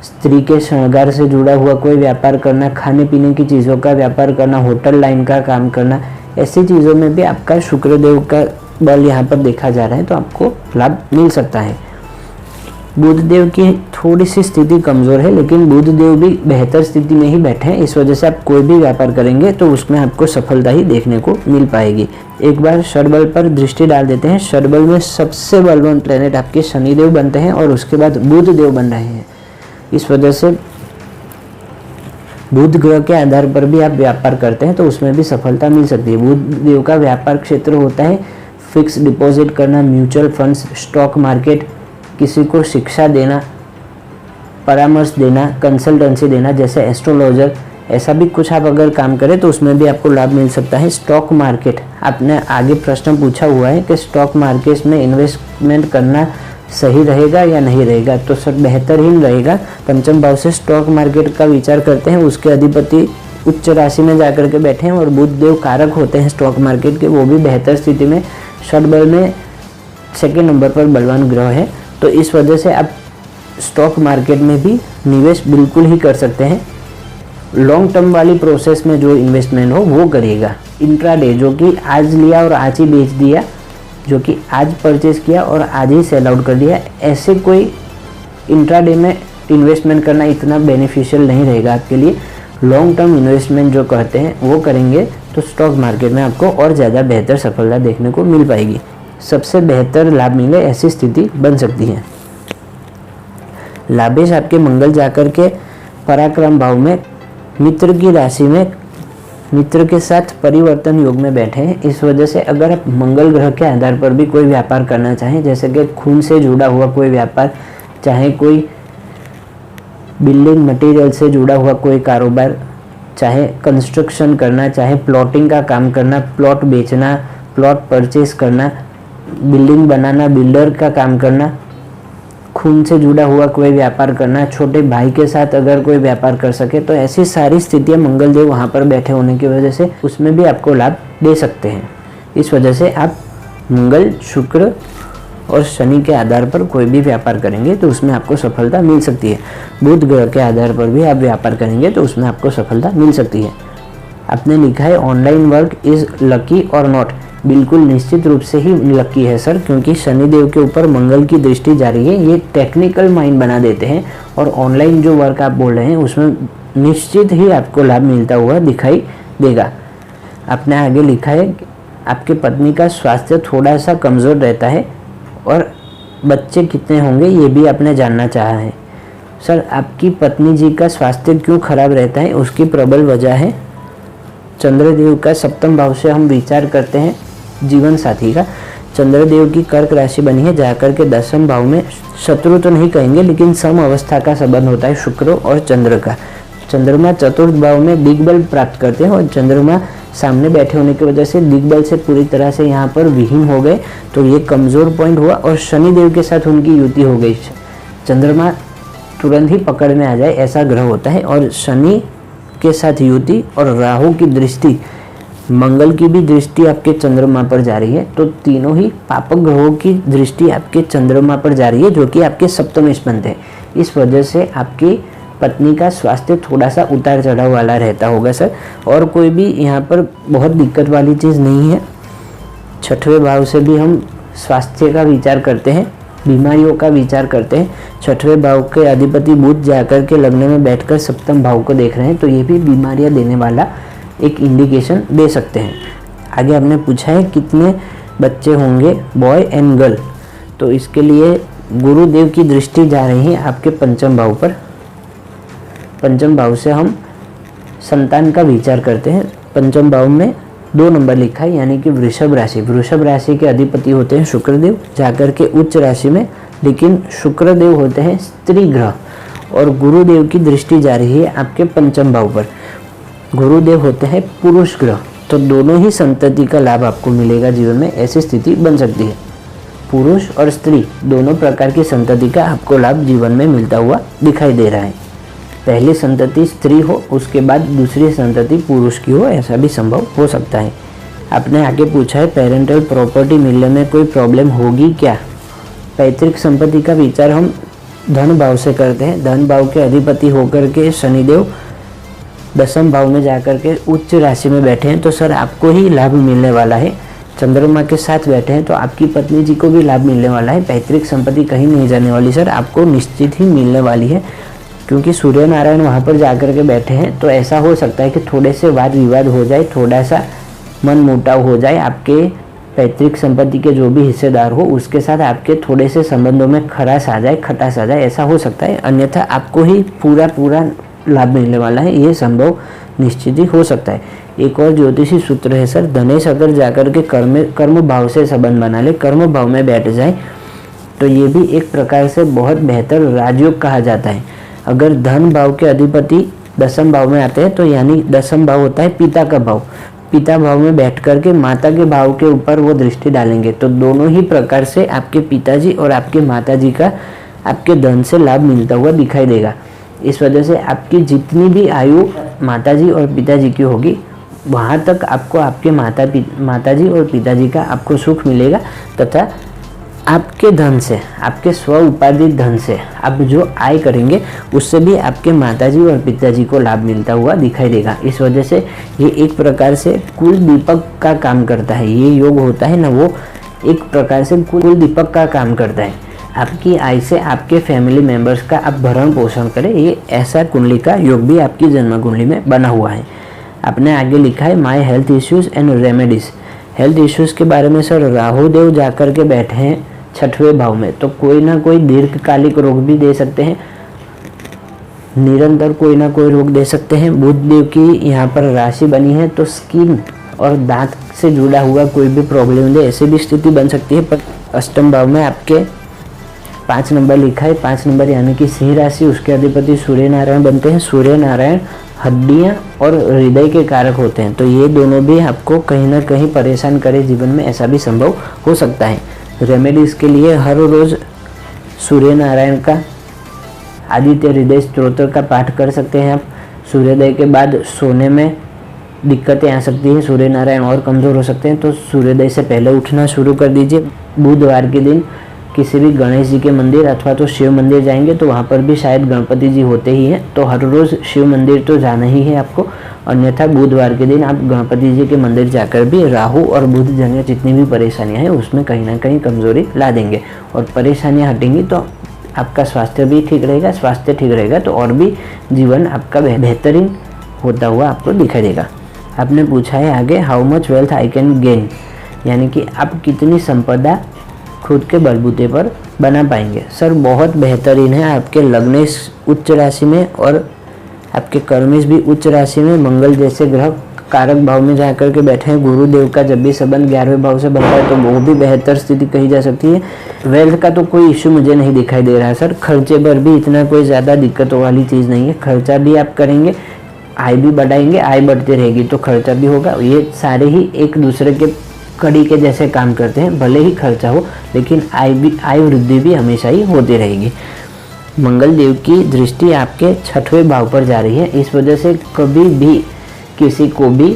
स्त्री के श्रृंगार से जुड़ा हुआ कोई व्यापार करना, खाने पीने की चीज़ों का व्यापार करना, होटल लाइन का काम करना, ऐसी चीज़ों में भी आपका शुक्रदेव का बल यहाँ पर देखा जा रहा है तो आपको लाभ मिल सकता है। बुध देव की थोड़ी सी स्थिति कमज़ोर है लेकिन बुध देव भी बेहतर स्थिति में ही बैठे हैं, इस वजह से आप कोई भी व्यापार करेंगे तो उसमें आपको सफलता ही देखने को मिल पाएगी। एक बार षडबल पर दृष्टि डाल देते हैं। षडबल में सबसे बलवान प्लेनेट आपके शनिदेव बनते हैं और उसके बाद बुध देव बन रहे हैं। इस वजह से बुध ग्रह के आधार पर भी आप व्यापार करते हैं तो उसमें भी सफलता मिल सकती है। बुध देव का व्यापार क्षेत्र होता है फिक्स डिपॉजिट करना, म्यूचुअल फंड्स, स्टॉक मार्केट, किसी को शिक्षा देना, परामर्श देना, कंसल्टेंसी देना, जैसे एस्ट्रोलॉजर, ऐसा भी कुछ आप अगर काम करें तो उसमें भी आपको लाभ मिल सकता है। स्टॉक मार्केट, आपने आगे प्रश्न पूछा हुआ है कि स्टॉक मार्केट में इन्वेस्टमेंट करना सही रहेगा या नहीं रहेगा, तो सर बेहतरीन रहेगा। पंचम भाव से स्टॉक मार्केट का विचार करते हैं, उसके अधिपति उच्च राशि में जाकर के बैठे हैं और बुध देव कारक होते हैं स्टॉक मार्केट के, वो भी बेहतर स्थिति में षडबल में सेकेंड नंबर पर बलवान ग्रह है। तो इस वजह से आप स्टॉक मार्केट में भी निवेश बिल्कुल ही कर सकते हैं। लॉन्ग टर्म वाली प्रोसेस में जो इन्वेस्टमेंट हो वो करिएगा। इंट्राडे जो कि आज लिया और आज ही बेच दिया, जो कि आज परचेज किया और आज ही सेल आउट कर दिया, ऐसे कोई इंट्राडे में इन्वेस्टमेंट करना इतना बेनिफिशियल नहीं रहेगा आपके लिए। लॉन्ग टर्म इन्वेस्टमेंट जो कहते हैं वो करेंगे तो स्टॉक मार्केट में आपको और ज़्यादा बेहतर सफलता देखने को मिल पाएगी। सबसे बेहतर लाभ मिले ऐसी स्थिति बन सकती है। लाभेश आपके मंगल जाकर के पराक्रम भाव में मित्र की राशि में मित्र के साथ परिवर्तन योग में बैठे हैं। इस वजह से अगर आप मंगल ग्रह के आधार पर भी कोई व्यापार करना चाहें, जैसे कि खून से जुड़ा हुआ कोई व्यापार, चाहे कोई बिल्डिंग मटेरियल से जुड़ा हुआ कोई कारोबार, चाहे कंस्ट्रक्शन करना, चाहे प्लॉटिंग का काम करना, प्लॉट बेचना, प्लॉट परचेज करना, बिल्डिंग बनाना, बिल्डर का काम करना, खून से जुड़ा हुआ कोई व्यापार करना, छोटे भाई के साथ अगर कोई व्यापार कर सके, तो ऐसी सारी स्थितियां मंगल देव वहाँ पर बैठे होने की वजह से उसमें भी आपको लाभ दे सकते हैं। इस वजह से आप मंगल, शुक्र और शनि के आधार पर कोई भी व्यापार करेंगे तो उसमें आपको सफलता मिल सकती है। बुध ग्रह के आधार पर भी आप व्यापार करेंगे तो उसमें आपको सफलता मिल सकती है। आपने लिखा है ऑनलाइन वर्क इज लकी और नॉट। बिल्कुल निश्चित रूप से ही लकी है सर, क्योंकि शनिदेव के ऊपर मंगल की दृष्टि जा रही है। ये टेक्निकल माइंड बना देते हैं और ऑनलाइन जो वर्क आप बोल रहे हैं उसमें निश्चित ही आपको लाभ मिलता हुआ दिखाई देगा। आपने आगे लिखा है आपके पत्नी का स्वास्थ्य थोड़ा सा कमज़ोर रहता है और बच्चे कितने होंगे ये भी आपने जानना चाहा है। सर आपकी पत्नी जी का स्वास्थ्य क्यों खराब रहता है, उसकी प्रबल वजह है चंद्रदेव का सप्तम भाव से हम विचार करते हैं जीवन साथी का। चंद्रदेव की कर्क राशि बनी है, जाकर के 10वें भाव में शत्रु तो नहीं कहेंगे लेकिन सम अवस्था का संबंध होता है शुक्र और चंद्र का। चंद्रमा चतुर्थ भाव में दिग्बल प्राप्त करते हैं और चंद्रमा सामने बैठे होने की वजह से दिग्बल से पूरी तरह से यहाँ पर विहीन हो गए, तो ये कमजोर पॉइंट हुआ और शनि देव के साथ उनकी युति हो गई। चंद्रमा तुरंत ही पकड़ में आ जाए ऐसा ग्रह होता है, और शनि के साथ युति और राहु की दृष्टि, मंगल की भी दृष्टि आपके चंद्रमा पर जा रही है, तो तीनों ही पापक ग्रहों की दृष्टि आपके चंद्रमा पर जा रही है जो कि आपके सप्तम स्पंद है। इस वजह से आपकी पत्नी का स्वास्थ्य थोड़ा सा उतार चढ़ाव वाला रहता होगा सर, और कोई भी यहाँ पर बहुत दिक्कत वाली चीज़ नहीं है। 6वें भाव से भी हम स्वास्थ्य का विचार करते हैं, बीमारियों का विचार करते हैं। 6वें भाव के अधिपति बुध जाकर के लग्न में बैठकर सप्तम भाव को देख रहे हैं, तो ये भी बीमारियां देने वाला एक इंडिकेशन दे सकते हैं। आगे हमने पूछा है कितने बच्चे होंगे बॉय एंड गर्ल, तो इसके लिए गुरुदेव की दृष्टि जा रही है आपके पंचम भाव पर। पंचम भाव से हम संतान का विचार करते हैं। पंचम भाव में 2 नंबर लिखा है, यानी कि वृषभ राशि। वृषभ राशि के अधिपति होते हैं शुक्रदेव जाकर के उच्च राशि में, लेकिन शुक्रदेव होते हैं स्त्री ग्रह और गुरुदेव की दृष्टि जा रही है आपके पंचम भाव पर। गुरुदेव होते हैं पुरुष ग्रह, तो दोनों ही संतति का लाभ आपको मिलेगा जीवन में, ऐसी स्थिति बन सकती है। पुरुष और स्त्री दोनों प्रकार की संतति का आपको लाभ जीवन में मिलता हुआ दिखाई दे रहा है। पहली संतति स्त्री हो, उसके बाद दूसरी संतति पुरुष की हो, ऐसा भी संभव हो सकता है। आपने आगे पूछा है पेरेंटल प्रॉपर्टी मिलने में कोई प्रॉब्लम होगी क्या। पैतृक संपत्ति का विचार हम धन भाव से करते हैं। धन भाव के अधिपति होकर के शनिदेव 10वें भाव में जाकर के उच्च राशि में बैठे हैं, तो सर आपको ही लाभ मिलने वाला है। चंद्रमा के साथ बैठे हैं तो आपकी पत्नी जी को भी लाभ मिलने वाला है। पैतृक संपत्ति कहीं नहीं जाने वाली सर, आपको निश्चित ही मिलने वाली है, क्योंकि सूर्य नारायण वहाँ पर जाकर के बैठे हैं। तो ऐसा हो सकता है कि थोड़े से वाद विवाद हो जाए, थोड़ा सा मन मुटाव हो जाए, आपके पैतृक संपत्ति के जो भी हिस्सेदार हो उसके साथ आपके थोड़े से संबंधों में खटास आ जाए, ऐसा हो सकता है। अन्यथा आपको ही पूरा लाभ मिलने वाला है, ये संभव निश्चित ही हो सकता है। एक और ज्योतिषी सूत्र है सर, धनेश अगर जाकर के कर्म भाव से संबंध बना ले, कर्म भाव में बैठ जाए, तो ये भी एक प्रकार से बहुत बेहतर राजयोग कहा जाता है। अगर धन भाव के अधिपति 10वें भाव में आते हैं, तो यानी 10वां भाव होता है पिता का भाव। पिता भाव में बैठ करके माता के भाव के ऊपर वो दृष्टि डालेंगे, तो दोनों ही प्रकार से आपके पिताजी और आपके माताजी का आपके धन से लाभ मिलता हुआ दिखाई देगा। इस वजह से आपकी जितनी भी आयु माताजी और पिताजी की होगी, वहाँ तक आपको आपके माताजी और पिताजी का आपको सुख मिलेगा, तथा आपके धन से, आपके स्व उपार्जित धन से आप जो आय करेंगे उससे भी आपके माताजी और पिताजी को लाभ मिलता हुआ दिखाई देगा। इस वजह से ये एक प्रकार से कुल दीपक का काम करता है। ये योग होता है ना, वो एक प्रकार से कुल दीपक का काम करता है। आपकी आय से आपके फैमिली मेंबर्स का आप भरण पोषण करें, ये ऐसा कुंडली का योग भी आपकी जन्म कुंडली में बना हुआ है। आपने आगे लिखा है my health issues and remedies. Health issues के बारे में सर राहु देव जाकर के बैठे हैं 6वें भाव में, तो कोई ना कोई दीर्घकालिक रोग भी दे सकते हैं, निरंतर कोई ना कोई रोग दे सकते हैं। बुध देव की यहाँ पर राशि बनी है, तो स्किन और दांत से जुड़ा हुआ कोई भी प्रॉब्लम दे, ऐसी भी स्थिति बन सकती है। पर अष्टम भाव में आपके 5 नंबर लिखा है, 5 नंबर यानी कि सिंह राशि, उसके अधिपति सूर्य नारायण बनते हैं। सूर्य नारायण हड्डियां और हृदय के कारक होते हैं, तो ये दोनों भी आपको कहीं ना कहीं परेशान करे जीवन में, ऐसा भी संभव हो सकता है। रेमेडीज के लिए हर रोज सूर्य नारायण का आदित्य हृदय स्तोत्र का पाठ कर सकते हैं आप। सूर्योदय के बाद सोने में दिक्कतें आ सकती हैं, सूर्य नारायण और कमज़ोर हो सकते हैं, तो सूर्योदय से पहले उठना शुरू कर दीजिए। बुधवार के दिन किसी भी गणेश जी के मंदिर अथवा तो शिव मंदिर जाएंगे, तो वहाँ पर भी शायद गणपति जी होते ही हैं, तो हर रोज़ शिव मंदिर तो जाना ही है आपको। अन्यथा बुधवार के दिन आप गणपति जी के मंदिर जाकर भी राहु और बुध जन्य जितनी भी परेशानियां हैं उसमें कहीं ना कहीं कमजोरी ला देंगे, और परेशानियां हटेंगी तो आपका स्वास्थ्य भी ठीक रहेगा। स्वास्थ्य ठीक रहेगा तो और भी जीवन आपका बेहतरीन होता हुआ आपको दिखाई देगा। आपने पूछा है आगे how much wealth I can gain, यानी कि आप कितनी संपदा खुद के बलबूते पर बना पाएंगे। सर बहुत बेहतरीन है, आपके लग्नेश उच्च राशि में और आपके कर्मेश भी उच्च राशि में मंगल जैसे ग्रह कारक भाव में जाकर के बैठे हैं। गुरुदेव का जब भी संबंध 11वें भाव से बनता है तो वो भी बेहतर स्थिति कही जा सकती है। वेल्थ का तो कोई इश्यू मुझे नहीं दिखाई दे रहा है सर। खर्चे पर भी इतना कोई ज़्यादा दिक्कतों वाली चीज़ नहीं है। खर्चा भी आप करेंगे, आय भी बढ़ाएंगे, आय बढ़ती रहेगी तो खर्चा भी होगा। ये सारे ही एक दूसरे के कड़ी के जैसे काम करते हैं। भले ही खर्चा हो लेकिन आय वृद्धि भी हमेशा ही होती रहेगी। मंगल देव की दृष्टि आपके 6वें भाव पर जा रही है। इस वजह से कभी भी किसी को भी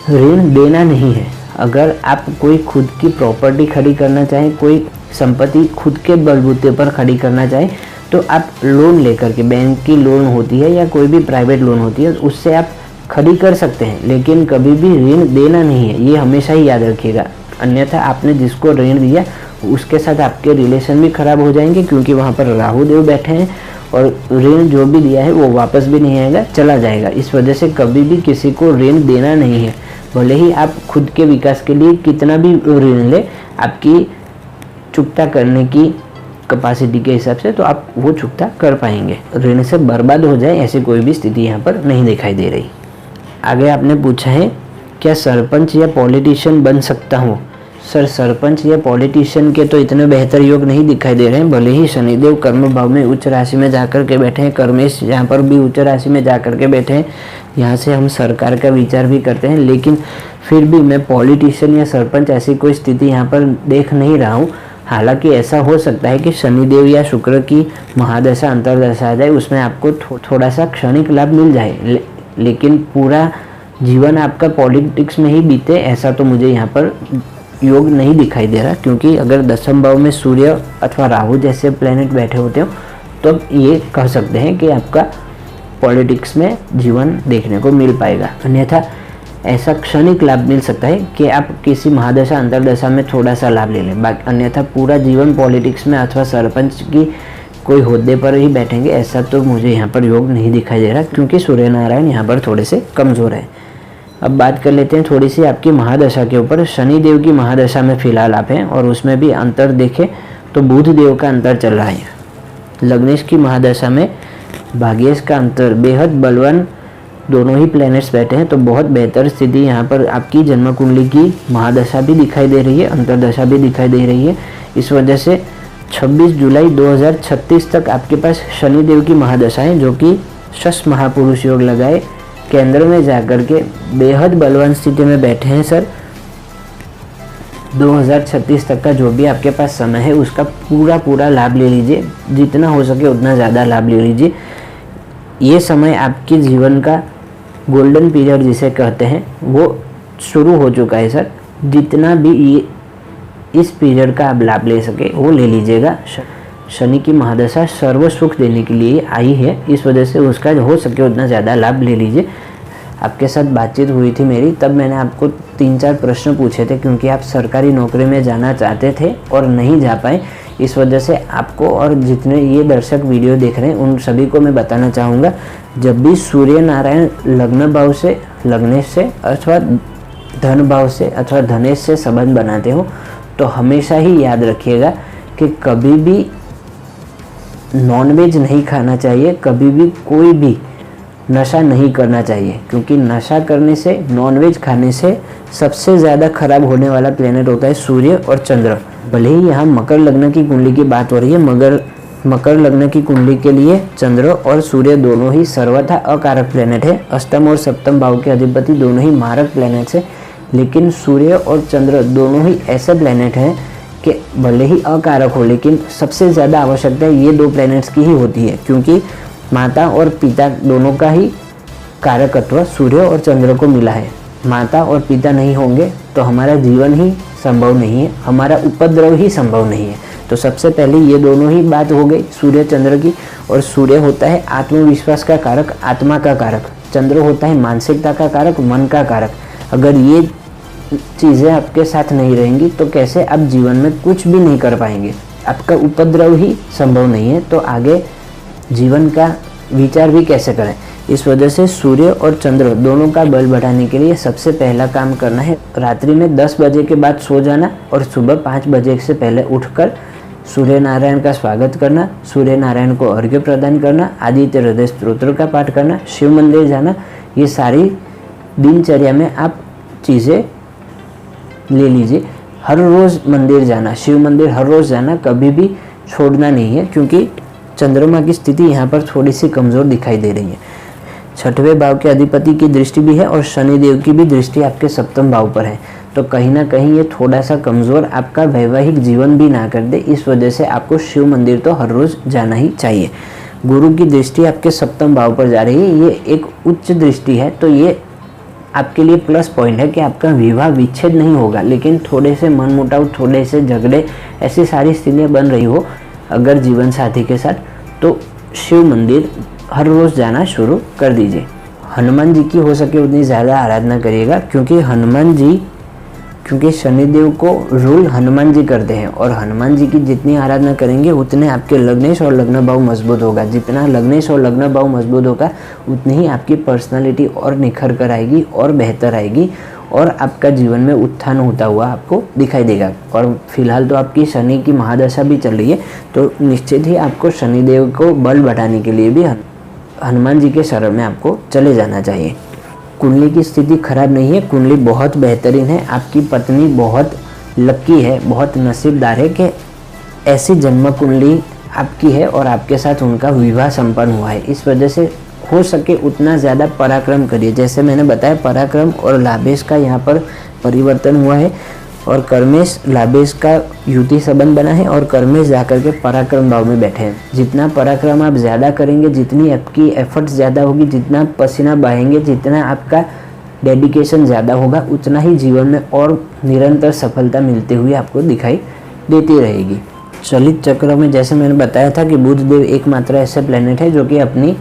ऋण देना नहीं है। अगर आप कोई खुद की प्रॉपर्टी खड़ी करना चाहें, कोई संपत्ति खुद के बलबूते पर खड़ी करना चाहें तो आप लोन लेकर के, बैंक की लोन होती है या कोई भी प्राइवेट लोन होती है, उससे आप खड़ी कर सकते हैं, लेकिन कभी भी ऋण देना नहीं है। ये हमेशा ही याद रखिएगा। अन्यथा आपने जिसको ऋण दिया उसके साथ आपके रिलेशन भी खराब हो जाएंगे, क्योंकि वहाँ पर राहु देव बैठे हैं और ऋण जो भी दिया है वो वापस भी नहीं आएगा, चला जाएगा। इस वजह से कभी भी किसी को ऋण देना नहीं है। भले ही आप खुद के विकास के लिए कितना भी ऋण ले, आपकी चुकता करने की कैपेसिटी के हिसाब से तो आप वो चुकता कर पाएंगे। ऋण से बर्बाद हो जाए ऐसी कोई भी स्थिति यहाँ पर नहीं दिखाई दे रही। आगे आपने पूछा है क्या सरपंच या पॉलिटिशियन बन सकता हूँ। सर, सरपंच या पॉलिटिशियन के तो इतने बेहतर योग नहीं दिखाई दे रहे हैं। भले ही शनिदेव कर्म भाव में उच्च राशि में जाकर के बैठे हैं, कर्मेश यहाँ पर भी उच्च राशि में जाकर के बैठे हैं, यहाँ से हम सरकार का विचार भी करते हैं, लेकिन फिर भी मैं पॉलिटिशियन या सरपंच ऐसी कोई स्थिति यहाँ पर देख नहीं रहा हूँ। हालांकि ऐसा हो सकता है कि शनिदेव या शुक्र की महादशा अंतरदशा आ जाए, उसमें आपको थोड़ा सा क्षणिक लाभ मिल जाए, लेकिन पूरा जीवन आपका पॉलिटिक्स में ही बीते ऐसा तो मुझे यहाँ पर योग नहीं दिखाई दे रहा। क्योंकि अगर 10वें भाव में सूर्य अथवा राहु जैसे प्लेनेट बैठे होते हो तो ये कह सकते हैं कि आपका पॉलिटिक्स में जीवन देखने को मिल पाएगा। अन्यथा ऐसा क्षणिक लाभ मिल सकता है कि आप किसी महादशा अंतरदशा में थोड़ा सा लाभ ले लें, बाकी अन्यथा पूरा जीवन पॉलिटिक्स में अथवा सरपंच की कोई होद्दे पर ही बैठेंगे ऐसा तो मुझे यहाँ पर योग नहीं दिखाई दे रहा, क्योंकि सूर्य नारायण यहाँ पर थोड़े से कमज़ोर है। अब बात कर लेते हैं थोड़ी सी आपकी महादशा के ऊपर। शनि देव की महादशा में फिलहाल आप हैं और उसमें भी अंतर देखें तो बुध देव का अंतर चल रहा है। लग्नेश की महादशा में भाग्येश का अंतर, बेहद बलवान दोनों ही प्लैनेट्स बैठे हैं, तो बहुत बेहतर स्थिति यहाँ पर आपकी जन्म कुंडली की महादशा भी दिखाई दे रही है, अंतरदशा भी दिखाई दे रही है। इस वजह से 26 जुलाई 2036 तक आपके पास शनि देव की महादशा है, जो कि शश महापुरुष योग लगाए केंद्र में जाकर के बेहद बलवान स्थिति में बैठे हैं। सर, 2036 तक का जो भी आपके पास समय है उसका पूरा लाभ ले लीजिए, जितना हो सके उतना ज़्यादा लाभ ले लीजिए। ये समय आपके जीवन का गोल्डन पीरियड जिसे कहते हैं वो शुरू हो चुका है। सर, जितना भी ये इस पीरियड का आप लाभ ले सके वो ले लीजिएगा। शनि की महादशा सर्व सुख देने के लिए आई है, इस वजह से उसका हो सके उतना ज़्यादा लाभ ले लीजिए। आपके साथ बातचीत हुई थी मेरी, तब मैंने आपको 3-4 प्रश्न पूछे थे, क्योंकि आप सरकारी नौकरी में जाना चाहते थे और नहीं जा पाए। इस वजह से आपको और जितने ये दर्शक वीडियो देख रहे हैं उन सभी को मैं बताना चाहूँगा, जब भी सूर्य नारायण लग्न भाव से, लग्नेश से अथवा धन भाव से अथवा धनेश से संबंध बनाते हो तो हमेशा ही याद रखिएगा कि कभी भी नॉनवेज नहीं खाना चाहिए, कभी भी कोई भी नशा नहीं करना चाहिए, क्योंकि नशा करने से, नॉनवेज खाने से सबसे ज़्यादा खराब होने वाला प्लेनेट होता है सूर्य और चंद्र। भले ही यहाँ मकर लग्न की कुंडली की बात हो रही है, मगर मकर लग्न की कुंडली के लिए चंद्र और सूर्य दोनों ही सर्वथा अकारक प्लेनेट है। अष्टम और सप्तम भाव के अधिपति दोनों ही मारक प्लेनेट्स है, लेकिन सूर्य और चंद्र दोनों ही ऐसे प्लेनेट हैं कि भले ही अकारक हो लेकिन सबसे ज़्यादा आवश्यकता ये दो प्लैनेट्स की ही होती है, क्योंकि माता और पिता दोनों का ही कारकत्व सूर्य और चंद्र को मिला है। माता और पिता नहीं होंगे तो हमारा जीवन ही संभव नहीं है, हमारा उपद्रव ही संभव नहीं है। तो सबसे पहले ये दोनों ही बात हो गई सूर्य चंद्र की। और सूर्य होता है आत्मविश्वास का कारक, आत्मा का कारक। चंद्र होता है मानसिकता का कारक, मन का कारक। अगर ये चीज़ें आपके साथ नहीं रहेंगी तो कैसे आप जीवन में कुछ भी नहीं कर पाएंगे, आपका उपद्रव ही संभव नहीं है, तो आगे जीवन का विचार भी कैसे करें। इस वजह से सूर्य और चंद्र दोनों का बल बढ़ाने के लिए सबसे पहला काम करना है, रात्रि में 10 बजे के बाद सो जाना और सुबह 5 बजे से पहले उठकर सूर्य नारायण का स्वागत करना, सूर्य नारायण को अर्घ्य प्रदान करना, आदित्य हृदय स्तोत्र का पाठ करना, शिव मंदिर जाना। ये सारी दिनचर्या में आप चीज़ें ले लीजिए। हर रोज़ मंदिर जाना, शिव मंदिर हर रोज़ जाना कभी भी छोड़ना नहीं है, क्योंकि चंद्रमा की स्थिति यहाँ पर थोड़ी सी कमज़ोर दिखाई दे रही है। छठवें भाव के अधिपति की दृष्टि भी है और शनिदेव की भी दृष्टि आपके सप्तम भाव पर है, तो कहीं ना कहीं ये थोड़ा सा कमज़ोर आपका वैवाहिक जीवन भी ना कर दे, इस वजह से आपको शिव मंदिर तो हर रोज़ जाना ही चाहिए। गुरु की दृष्टि आपके सप्तम भाव पर जा रही है, ये एक उच्च दृष्टि है, तो ये आपके लिए प्लस पॉइंट है कि आपका विवाह विच्छेद नहीं होगा, लेकिन थोड़े से मनमुटाव, थोड़े से झगड़े, ऐसी सारी स्थितियाँ बन रही हो अगर जीवन साथी के साथ, तो शिव मंदिर हर रोज़ जाना शुरू कर दीजिए। हनुमान जी की हो सके उतनी ज़्यादा आराधना करिएगा, क्योंकि शनिदेव को रूल हनुमान जी करते हैं, और हनुमान जी की जितनी आराधना करेंगे उतने आपके लग्नेश और लग्न भाव मजबूत होगा। जितना लग्नेश और लग्न भाव मजबूत होगा उतनी ही आपकी पर्सनालिटी और निखर कर आएगी और बेहतर आएगी, और आपका जीवन में उत्थान होता हुआ आपको दिखाई देगा। और फिलहाल तो आपकी शनि की महादशा भी चल रही है, तो निश्चित ही आपको शनिदेव को बल बढ़ाने के लिए भी हनुमान जी के शरण में आपको चले जाना चाहिए। कुंडली की स्थिति खराब नहीं है, कुंडली बहुत बेहतरीन है। आपकी पत्नी बहुत लकी है, बहुत नसीबदार है कि ऐसी जन्म कुंडली आपकी है और आपके साथ उनका विवाह संपन्न हुआ है। इस वजह से हो सके उतना ज़्यादा पराक्रम करिए। जैसे मैंने बताया, पराक्रम और लाभेश का यहाँ पर परिवर्तन हुआ है, और कर्मेश लाभेश का युति संबंध बना है, और कर्मेश जाकर के पराक्रम भाव में बैठे हैं। जितना पराक्रम आप ज़्यादा करेंगे, जितनी आपकी एफर्ट्स ज़्यादा होगी, जितना पसीना बहाएंगे, जितना आपका डेडिकेशन ज़्यादा होगा, उतना ही जीवन में और निरंतर सफलता मिलते हुए आपको दिखाई देती रहेगी। चलित चक्र में जैसे मैंने बताया था कि बुध देव एकमात्र ऐसे प्लेनेट है जो कि अपनी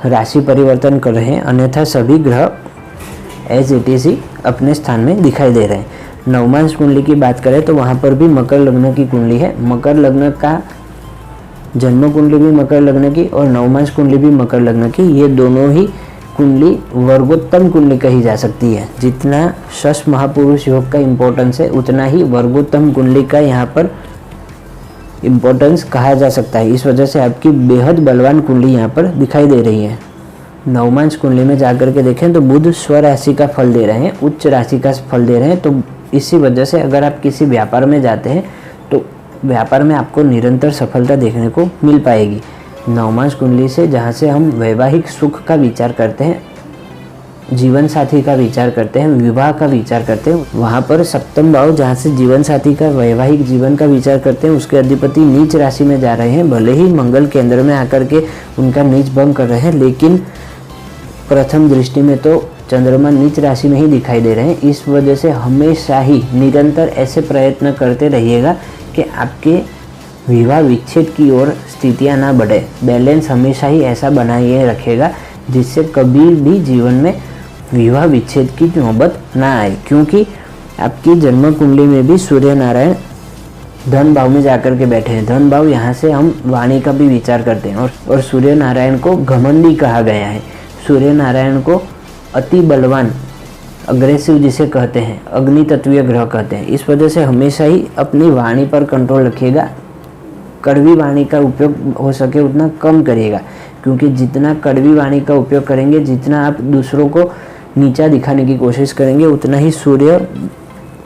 राशि परिवर्तन कर रहे हैं, अन्यथा सभी ग्रह एज इट इज ही अपने स्थान में दिखाई दे रहे हैं। नवमांश कुंडली की बात करें तो वहाँ पर भी मकर लग्न की कुंडली है। मकर लग्न का जन्म कुंडली भी मकर लग्न की और नवमांश कुंडली भी मकर लग्न की, ये दोनों ही कुंडली वर्गोत्तम कुंडली कही जा सकती है। जितना शश महापुरुष योग का इम्पोर्टेंस है, उतना ही वर्गोत्तम कुंडली का यहाँ पर इम्पोर्टेंस कहा जा सकता है। इस वजह से आपकी बेहद बलवान कुंडली यहाँ पर दिखाई दे रही है। नवमांश कुंडली में जाकर के देखें तो बुध स्व राशि का फल दे रहे हैं, उच्च राशि का फल दे रहे हैं, तो इसी वजह से अगर आप किसी व्यापार में जाते हैं तो व्यापार में आपको निरंतर सफलता देखने को मिल पाएगी। नवमांश कुंडली से जहाँ से हम वैवाहिक सुख का विचार करते हैं, जीवन साथी का विचार करते हैं, विवाह का विचार करते हैं, वहाँ पर सप्तम भाव जहाँ से जीवन साथी का वैवाहिक जीवन का विचार करते हैं, उसके अधिपति नीच राशि में जा रहे हैं। भले ही मंगल केंद्र में आकर के उनका नीच भंग कर रहे हैं, लेकिन प्रथम दृष्टि में तो चंद्रमा नीच राशि में ही दिखाई दे रहे हैं। इस वजह से हमेशा ही निरंतर ऐसे प्रयत्न करते रहिएगा कि आपके विवाह विच्छेद की ओर स्थितियाँ ना बढ़े। बैलेंस हमेशा ही ऐसा बनाए रखेगा जिससे कभी भी जीवन में विवाह विच्छेद की नौबत ना आए, क्योंकि आपकी जन्म कुंडली में भी सूर्य नारायण धन भाव में जाकर के बैठे हैं। धन भाव यहाँ से हम वाणी का भी विचार करते हैं, और सूर्य नारायण को घमंडी कहा गया है। सूर्य नारायण को अति बलवान, अग्रेसिव जिसे कहते हैं, अग्नि तत्वीय ग्रह कहते हैं। इस वजह से हमेशा ही अपनी वाणी पर कंट्रोल रखिएगा। कड़वी वाणी का उपयोग हो सके उतना कम करिएगा, क्योंकि जितना कड़वी वाणी का उपयोग करेंगे, जितना आप दूसरों को नीचा दिखाने की कोशिश करेंगे, उतना ही सूर्य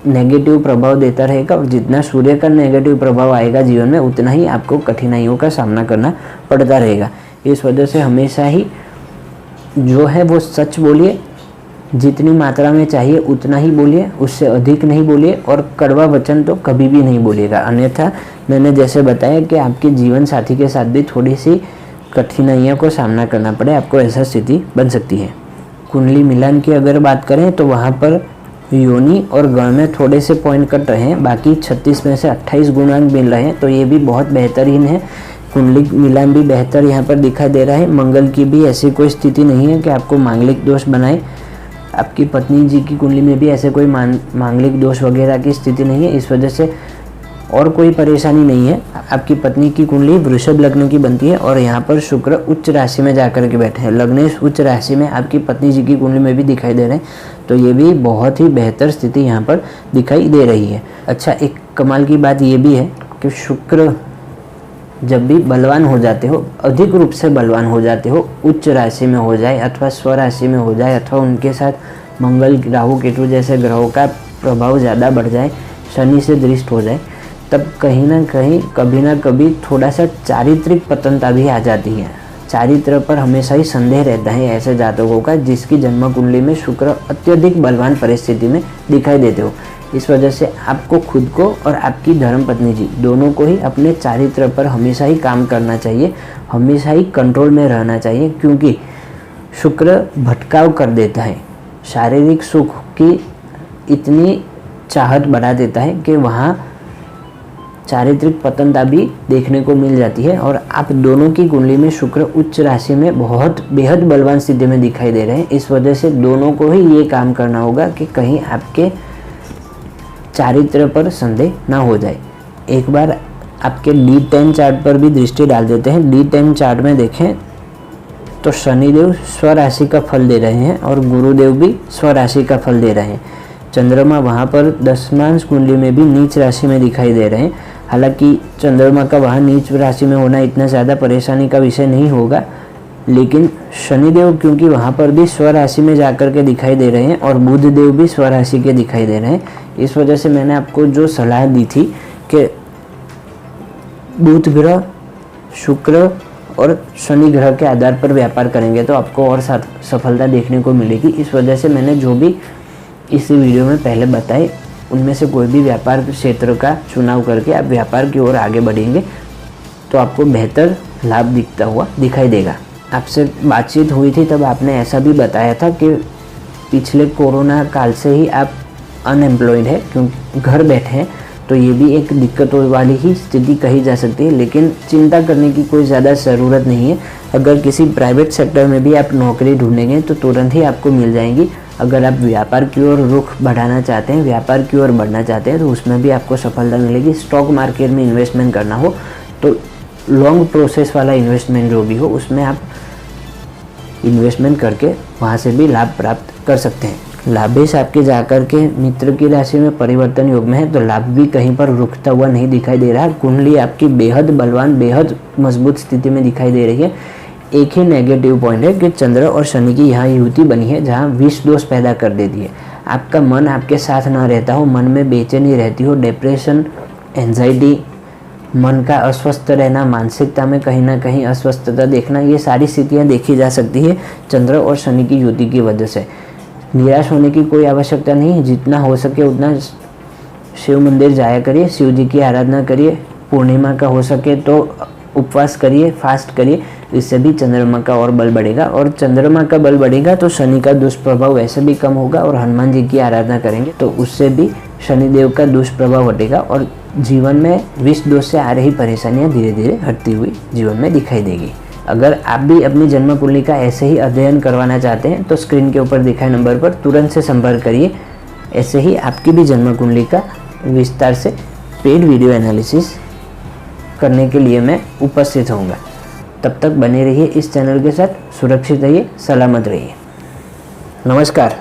नेगेटिव प्रभाव देता रहेगा, और जितना सूर्य का नेगेटिव प्रभाव आएगा जीवन में, उतना ही आपको कठिनाइयों का सामना करना पड़ता रहेगा। इस वजह से हमेशा ही जो है वो सच बोलिए, जितनी मात्रा में चाहिए उतना ही बोलिए, उससे अधिक नहीं बोलिए, और कड़वा वचन तो कभी भी नहीं बोलिएगा। अन्यथा मैंने जैसे बताया कि आपके जीवन साथी के साथ भी थोड़ी सी कठिनाइयों को सामना करना पड़े, आपको ऐसा स्थिति बन सकती है। कुंडली मिलान की अगर बात करें तो वहाँ पर योनि और गण में थोड़े से पॉइंट कट रहे हैं, बाकी 36 में से 28 गुणांक मिल रहे हैं, तो ये भी बहुत बेहतरीन है। कुंडली मिलान भी बेहतर यहाँ पर दिखाई दे रहा है। मंगल की भी ऐसी कोई स्थिति नहीं है कि आपको मांगलिक दोष बनाए। आपकी पत्नी जी की कुंडली में भी ऐसे कोई मांगलिक दोष वगैरह की स्थिति नहीं है, इस वजह से और कोई परेशानी नहीं है। आपकी पत्नी की कुंडली वृषभ लग्न की बनती है, और यहाँ पर शुक्र उच्च राशि में जाकर के बैठे हैं। लग्नेश उच्च राशि में आपकी पत्नी जी की कुंडली में भी दिखाई दे रहे हैं, तो ये भी बहुत ही बेहतर स्थिति यहाँ पर दिखाई दे रही है। अच्छा, एक कमाल की बात ये भी है कि शुक्र जब भी बलवान हो जाते हो, अधिक रूप से बलवान हो जाते हो, उच्च राशि में हो जाए अथवा स्वराशि में हो जाए अथवा उनके साथ मंगल, राहु, केतु जैसे ग्रहों का प्रभाव ज़्यादा बढ़ जाए, शनि से दृष्ट हो जाए, तब कहीं ना कहीं कभी ना कभी थोड़ा सा चारित्रिक पतनता भी आ जाती है। चारित्र पर हमेशा ही संदेह रहता है ऐसे जातकों का जिसकी जन्म कुंडली में शुक्र अत्यधिक बलवान परिस्थिति में दिखाई देते हो। इस वजह से आपको खुद को और आपकी धर्मपत्नी जी दोनों को ही अपने चारित्र पर हमेशा ही काम करना चाहिए, हमेशा ही कंट्रोल में रहना चाहिए, क्योंकि शुक्र भटकाव कर देता है, शारीरिक सुख की इतनी चाहत बढ़ा देता है कि वहाँ चारित्रिक पतनता भी देखने को मिल जाती है। और आप दोनों की कुंडली में शुक्र उच्च राशि में बहुत बेहद बलवान स्थिति में दिखाई दे रहे हैं। इस वजह से दोनों को ही ये काम करना होगा कि कहीं आपके चारित्र पर संदेह ना हो जाए। एक बार आपके D10 चार्ट पर भी दृष्टि डाल देते हैं। D10 चार्ट में देखें तो शनिदेव स्वराशि का फल दे रहे हैं और गुरुदेव भी स्वराशि का फल दे रहे हैं। चंद्रमा वहाँ पर दशमांश कुंडली में भी नीच राशि में दिखाई दे रहे हैं। हालांकि चंद्रमा का वहाँ नीच राशि में होना इतना ज़्यादा परेशानी का विषय नहीं होगा, लेकिन शनिदेव क्योंकि वहाँ पर भी स्वराशि में जाकर के दिखाई दे रहे हैं और बुध देव भी स्वराशि के दिखाई दे रहे हैं, इस वजह से मैंने आपको जो सलाह दी थी कि बुध ग्रह, शुक्र और शनि ग्रह के आधार पर व्यापार करेंगे तो आपको और सफलता देखने को मिलेगी। इस वजह से मैंने जो भी इसी वीडियो में पहले बताए उनमें से कोई भी व्यापार क्षेत्र का चुनाव करके आप व्यापार की ओर आगे बढ़ेंगे तो आपको बेहतर लाभ दिखता हुआ दिखाई देगा। आपसे बातचीत हुई थी तब आपने ऐसा भी बताया था कि पिछले कोरोना काल से ही आप अनएम्प्लॉयड है, क्योंकि घर बैठे हैं, तो ये भी एक दिक्कत वाली ही स्थिति कही जा सकती है। लेकिन चिंता करने की कोई ज़्यादा ज़रूरत नहीं है। अगर किसी प्राइवेट सेक्टर में भी आप नौकरी ढूंढेंगे तो तुरंत ही आपको मिल जाएंगी। अगर आप व्यापार की ओर रुख बढ़ाना चाहते हैं, व्यापार की ओर बढ़ना चाहते हैं, तो उसमें भी आपको सफलता मिलेगी। स्टॉक मार्केट में इन्वेस्टमेंट करना हो तो लॉन्ग प्रोसेस वाला इन्वेस्टमेंट जो भी हो उसमें आप इन्वेस्टमेंट करके वहाँ से भी लाभ प्राप्त कर सकते हैं। लाभेश आपके जाकर के मित्र की राशि में परिवर्तन योग में है तो लाभ भी कहीं पर रुकता हुआ नहीं दिखाई दे रहा। कुंडली आपकी बेहद बलवान, बेहद मजबूत स्थिति में दिखाई दे रही है। एक ही नेगेटिव पॉइंट है कि चंद्र और शनि की यहाँ युति बनी है जहाँ विष दोष पैदा कर देती है। आपका मन आपके साथ ना रहता हो, मन में बेचैनी रहती हो, डिप्रेशन, एंजाइटी, मन का अस्वस्थ रहना, मानसिकता में कहीं ना कहीं अस्वस्थता देखना, ये सारी स्थितियाँ देखी जा सकती है चंद्र और शनि की युति की वजह से। निराश होने की कोई आवश्यकता नहीं है। जितना हो सके उतना शिव मंदिर जाया करिए, शिव जी की आराधना करिए, पूर्णिमा का हो सके तो उपवास करिए, फास्ट करिए, इससे भी चंद्रमा का और बल बढ़ेगा। और चंद्रमा का बल बढ़ेगा तो शनि का दुष्प्रभाव वैसे भी कम होगा और हनुमान जी की आराधना करेंगे तो उससे भी शनिदेव का दुष्प्रभाव हटेगा और जीवन में विष दोष से आ रही परेशानियां धीरे धीरे हटती हुई जीवन में दिखाई देगी। अगर आप भी अपनी जन्म कुंडली का ऐसे ही अध्ययन करवाना चाहते हैं तो स्क्रीन के ऊपर दिखाए नंबर पर तुरंत से संपर्क करिए। ऐसे ही आपकी भी जन्म कुंडली का विस्तार से पेड वीडियो एनालिसिस करने के लिए मैं उपस्थित होऊंगा। तब तक बने रहिए इस चैनल के साथ, सुरक्षित रहिए, सलामत रहिए। नमस्कार।